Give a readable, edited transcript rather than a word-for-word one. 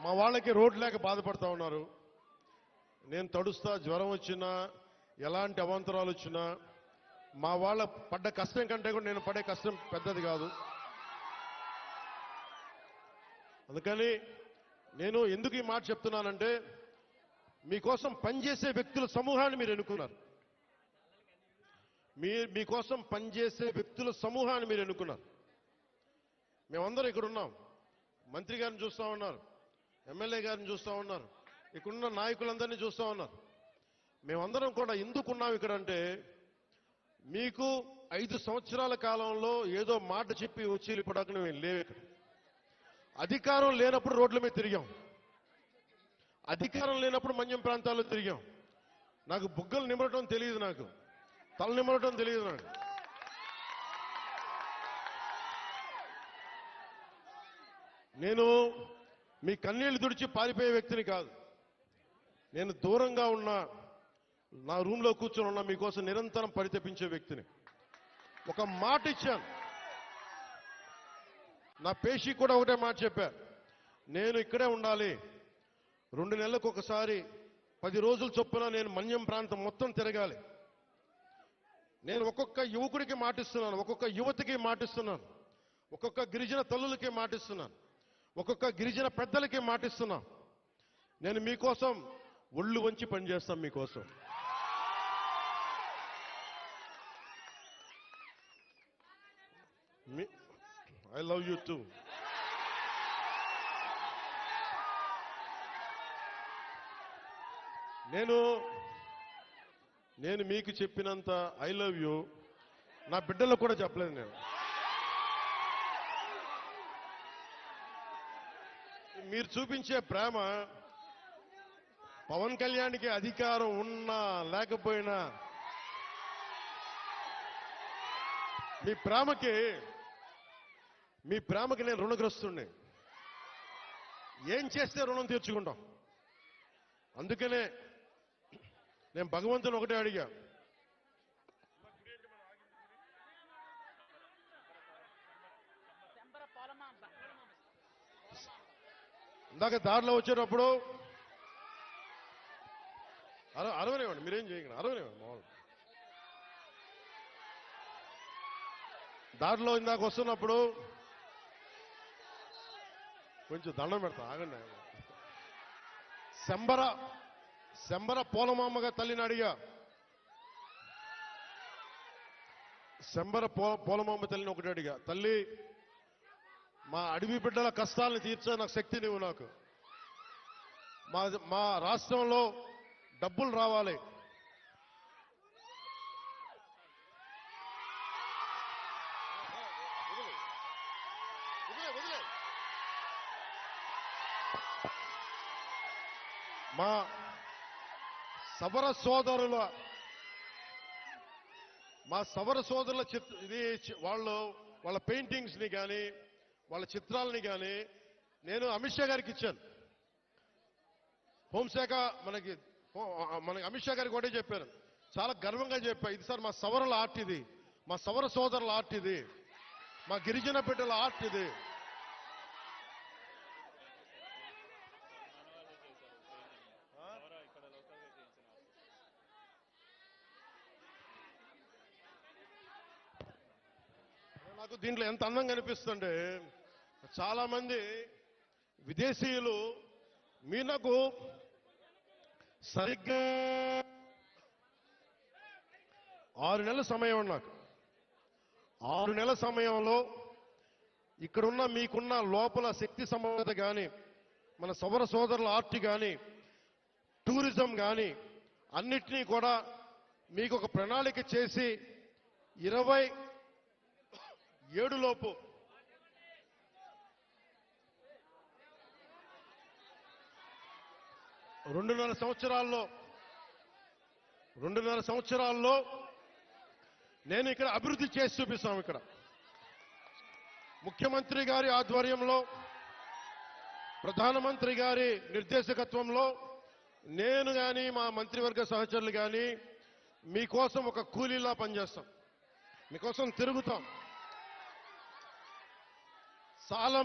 మా వాళ్ళకి రోడ్ లేక బాధపడతా ఉన్నారు. నేను తడుస్తా, జ్వరం వచ్చినా ఎలాంటి అవాంతరాలు వచ్చినా మా వాళ్ళ పడ్డ కష్టం కంటే కూడా నేను పడే కష్టం పెద్దది కాదు. అందుకని నేను ఎందుకు ఈ మాట చెప్తున్నానంటే, మీకోసం పనిచేసే వ్యక్తుల సమూహాన్ని మీరు ఎన్నుకున్నారు. మీకోసం పనిచేసే వ్యక్తుల సమూహాన్ని మీరు ఎన్నుకున్నారు. మేమందరం ఇక్కడ ఉన్నాం. మంత్రి గారిని చూస్తూ ఉన్నారు, ఎమ్మెల్యే గారిని చూస్తూ ఉన్నారు, ఇక్కడున్న నాయకులందరినీ చూస్తూ ఉన్నారు. మేమందరం కూడా ఎందుకున్నాం ఇక్కడ అంటే, మీకు 5 సంవత్సరాల కాలంలో ఏదో మాట చెప్పి వచ్చి వెళ్ళిపోవడానికి మేము లేవు ఇక్కడ. అధికారం లేనప్పుడు రోడ్ల మీద తిరిగాం, అధికారం లేనప్పుడు మన్యం ప్రాంతాల్లో తిరిగాం. నాకు బుగ్గలు నిమరటం తెలియదు, నాకు తల నిమరటం తెలియదు. నాకు నేను మీ కన్నీళ్లు తుడిచి పారిపోయే వ్యక్తిని కాదు. నేను దూరంగా ఉన్నా, నా రూమ్లో కూర్చొని ఉన్నా, మీకోసం నిరంతరం పరితపించే వ్యక్తిని. ఒక మాట ఇచ్చాను, నా పేషీ కూడా ఒకటే మాట చెప్పా, నేను ఇక్కడే ఉండాలి, 2 నెలలకు ఒకసారి 10 రోజుల చొప్పున నేను మన్యం ప్రాంతం మొత్తం తిరగాలి. నేను ఒక్కొక్క యువకుడికి మాటిస్తున్నాను, ఒక్కొక్క యువతికి మాటిస్తున్నాను, ఒక్కొక్క గిరిజన తల్లులకి మాటిస్తున్నాను, ఒక్కొక్క గిరిజన పెద్దలకి మాటిస్తున్నాను. నేను మీకోసం ఒళ్ళు వంచి పనిచేస్తాం. మీకోసం ఐ లవ్ యూ టూ. నేను మీకు చెప్పినంత ఐ లవ్ యూ నా బిడ్డలకు కూడా చెప్పలేదు. నేను మీరు చూపించే ప్రేమ పవన్ కళ్యాణ్కి అధికారం ఉన్నా లేకపోయినా మీ ప్రేమకి నేను రుణగ్రస్తుడిని. ఏం చేస్తే రుణం తీర్చుకుంటాం. అందుకనే నేను భగవంతుని ఒకటే అడిగా, ఇందాక దారిలో వచ్చేటప్పుడు అరవనివ్వండి, మీరేం చేయకండి, అరవనివ్వండి. మామూలు దారిలో ఇందాక వస్తున్నప్పుడు కొంచెం దండం పెడతా, ఆగండి. శంబర పోలమామ్మగా తల్లిని అడిగా, శంబర పోలమామ్మ తల్లిని ఒకటి అడిగా, తల్లి మా అడవి బిడ్డల కష్టాలను తీర్చే నాకు శక్తి నీవు. నాకు మా రాష్ట్రంలో డబ్బులు రావాలి, మా సవర సోదరుల వాళ్ళ పెయింటింగ్స్ ని కానీ వాళ్ళ చిత్రాలని కానీ నేను అమిత్ షా గారికి ఇచ్చాను. హోంశాఖ మనకి అమిత్ షా గారికి ఒకటే చెప్పాను, చాలా గర్వంగా చెప్పా, ఇది సార్ మా సవరల ఆర్ట్, ఇది మా సవర సోదరుల ఆర్ట్, ఇది మా గిరిజన బిడ్డల ఆర్ట్, ఇది నాకు దీంట్లో ఎంత అందంగా అనిపిస్తుంటే, చాలా మంది విదేశీయులు మీరు నాకు సరిగ్గా 6 నెలల సమయం, నాకు 6 నెలల సమయంలో ఇక్కడున్న మీకున్న లోపల శక్తి సమర్థత కానీ, మన సౌర సోదరుల ఆర్ట్ కానీ, టూరిజం కానీ అన్నిటినీ కూడా మీకు ఒక ప్రణాళిక చేసి 27 లోపు రెండున్నర సంవత్సరాల్లో నేను ఇక్కడ అభివృద్ధి చేసి చూపిస్తాం. ఇక్కడ ముఖ్యమంత్రి గారి ఆధ్వర్యంలో, ప్రధానమంత్రి గారి నిర్దేశకత్వంలో నేను కానీ మా మంత్రివర్గ సహచరులు కానీ మీకోసం ఒక కూలీలా పనిచేస్తాం, మీకోసం తిరుగుతాం. చాలా